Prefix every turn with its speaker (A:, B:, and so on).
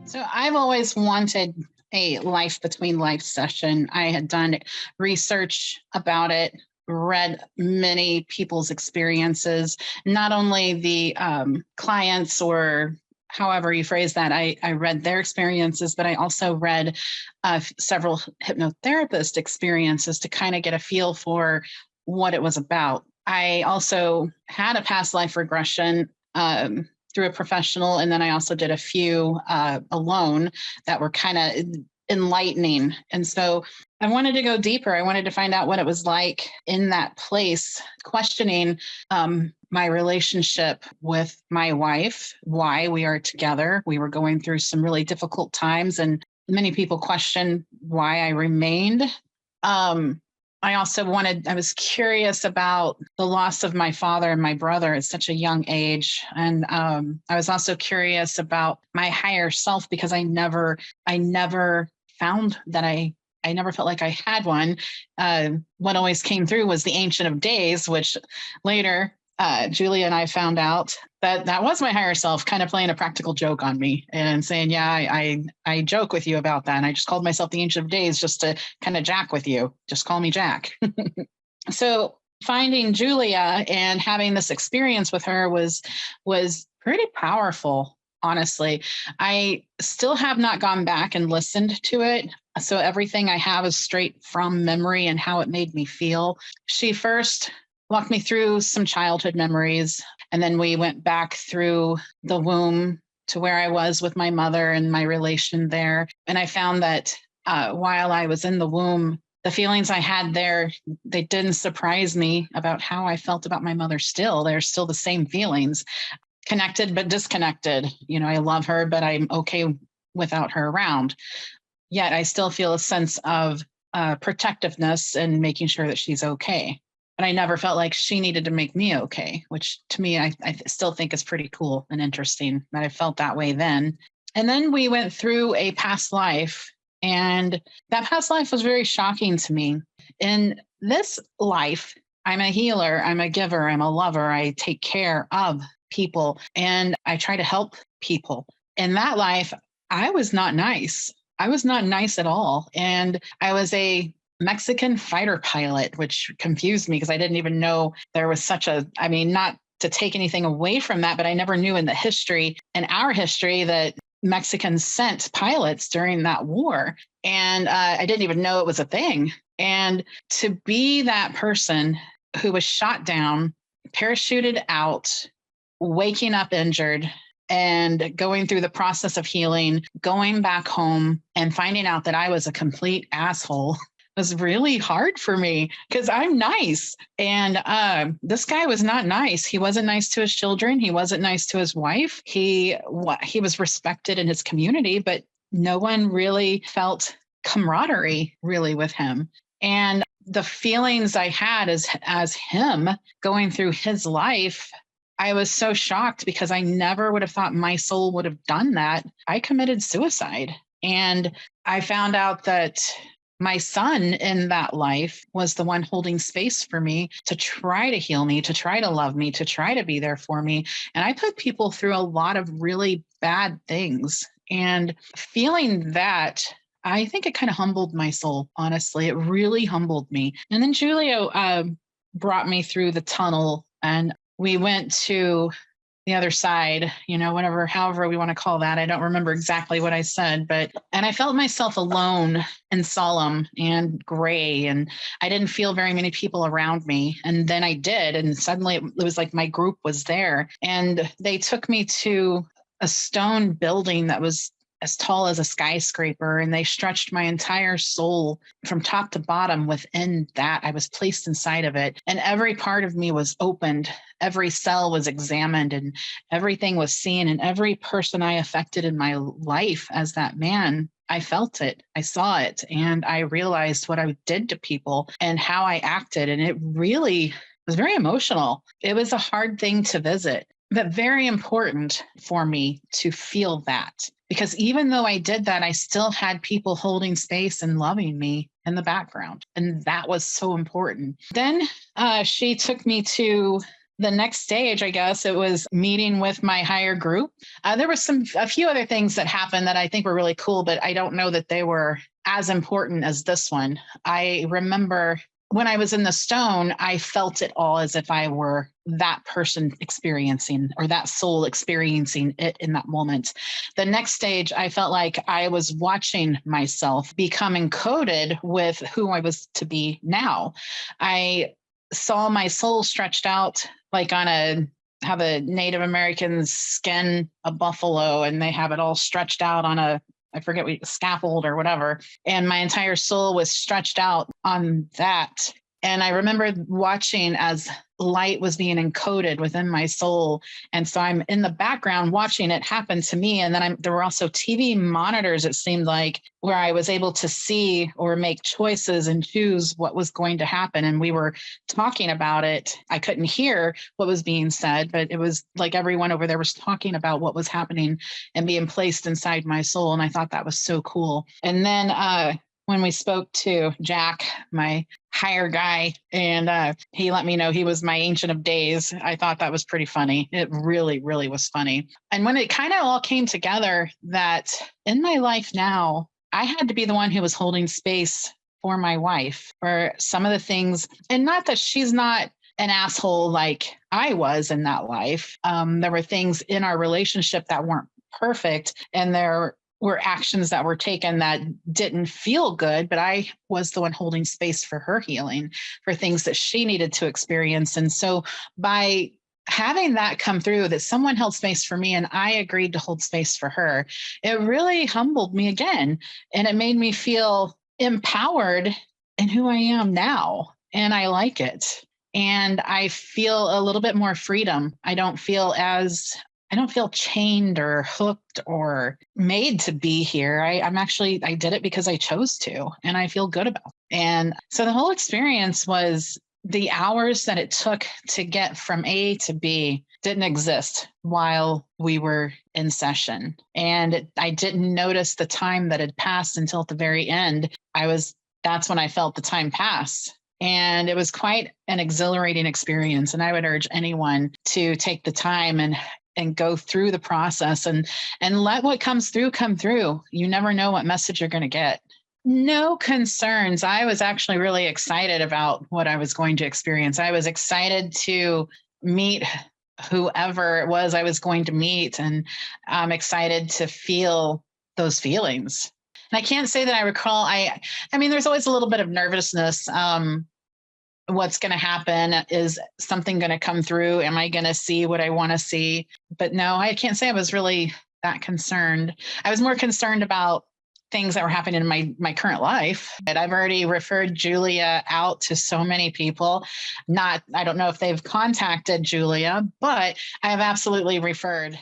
A: So I've always wanted a life between life session. I had done research about it, read many people's experiences, not only the clients or however you phrase that. I read their experiences, but I also read several hypnotherapist experiences to kind of get a feel for what it was about. I also had a past life regression. Through a professional. And then I also did a few alone that were kind of enlightening. And so I wanted to go deeper. I wanted to find out what it was like in that place, questioning my relationship with my wife, why we are together. We were going through some really difficult times, and many people question why I remained. I was curious about the loss of my father and my brother at such a young age. And I was also curious about my higher self because I never found that I never felt like I had one. What always came through was the Ancient of Days, which later Julia and I found out that was my higher self kind of playing a practical joke on me and saying, yeah, I joke with you about that. And I just called myself the Ancient of Days just to kind of jack with you. Just call me Jack. So finding Julia and having this experience with her was pretty powerful. Honestly, I still have not gone back and listened to it. So everything I have is straight from memory and how it made me feel. She first walked me through some childhood memories. And then we went back through the womb to where I was with my mother and my relation there. And I found that while I was in the womb, the feelings I had there, they didn't surprise me about how I felt about my mother still. They're still the same feelings, connected but disconnected. You know, I love her, but I'm okay without her around. Yet I still feel a sense of protectiveness and making sure that she's okay. But I never felt like she needed to make me okay, which to me, I still think is pretty cool and interesting that I felt that way then. And then we went through a past life, and that past life was very shocking to me. In this life, I'm a healer, I'm a giver, I'm a lover. I take care of people and I try to help people. In that life, I was not nice. I was not nice at all. And I was a Mexican fighter pilot, which confused me because I didn't even know there was not to take anything away from that, but I never knew in our history, that Mexicans sent pilots during that war. And I didn't even know it was a thing. And to be that person who was shot down, parachuted out, waking up injured, and going through the process of healing, going back home and finding out that I was a complete asshole was really hard for me because I'm nice. And this guy was not nice. He wasn't nice to his children. He wasn't nice to his wife. He was respected in his community, but no one really felt camaraderie really with him. And the feelings I had as him going through his life, I was so shocked because I never would have thought my soul would have done that. I committed suicide. And I found out that my son in that life was the one holding space for me to try to heal me, to try to love me, to try to be there for me. And I put people through a lot of really bad things. And feeling that, I think it kind of humbled my soul, honestly. It really humbled me. And then Julia brought me through the tunnel, and we went to the other side, however we want to call that. I don't remember exactly what I said, and I felt myself alone and solemn and gray, and I didn't feel very many people around me. And then I did, and suddenly it was like my group was there, and they took me to a stone building that was as tall as a skyscraper, and they stretched my entire soul from top to bottom within that. I was placed inside of it, and every part of me was opened. Every cell was examined, and everything was seen, and every person I affected in my life as that man, I felt it, I saw it, and I realized what I did to people and how I acted. And it really was very emotional. It was a hard thing to visit, but very important for me to feel that. Because even though I did that, I still had people holding space and loving me in the background. And that was so important. Then she took me to the next stage, I guess, it was meeting with my higher group. There was a few other things that happened that I think were really cool, but I don't know that they were as important as this one. I remember when I was in the stone, I felt it all as if I were that person experiencing, or that soul experiencing it in that moment. The next stage, I felt like I was watching myself become encoded with who I was to be now. I saw my soul stretched out like on how the Native Americans skin a buffalo and they have it all stretched out on I forget what, scaffold or whatever. And my entire soul was stretched out on that. And I remember watching as light was being encoded within my soul. And so I'm in the background watching it happen to me. And then there were also TV monitors, it seemed like, where I was able to see or make choices and choose what was going to happen. And we were talking about it. I couldn't hear what was being said, but it was like everyone over there was talking about what was happening and being placed inside my soul. And I thought that was so cool. And then when we spoke to Jack, my higher guy, and he let me know he was my Ancient of Days, I thought that was pretty funny. It really, really was funny. And when it kind of all came together that in my life now, I had to be the one who was holding space for my wife for some of the things, and not that she's not an asshole like I was in that life. There were things in our relationship that weren't perfect, and there were actions that were taken that didn't feel good, but I was the one holding space for her healing, for things that she needed to experience. And so by having that come through, that someone held space for me and I agreed to hold space for her, it really humbled me again. And it made me feel empowered in who I am now. And I like it. And I feel a little bit more freedom. I don't feel chained or hooked or made to be here. I did it because I chose to, and I feel good about it. And so the whole experience was the hours that it took to get from A to B didn't exist while we were in session. And I didn't notice the time that had passed until at the very end. That's when I felt the time pass. And it was quite an exhilarating experience. And I would urge anyone to take the time and go through the process and let what comes through come through. You never know what message you're going to get. No concerns. I was actually really excited about what I was going to experience. I was excited to meet whoever it was I was going to meet, and I'm excited to feel those feelings. And I can't say that I recall. I mean, there's always a little bit of nervousness. What's going to happen? Is something going to come through? Am I going to see what I want to see? But no, I can't say I was really that concerned. I was more concerned about things that were happening in my current life. And I've already referred Julia out to so many people. I don't know if they've contacted Julia, but I have absolutely referred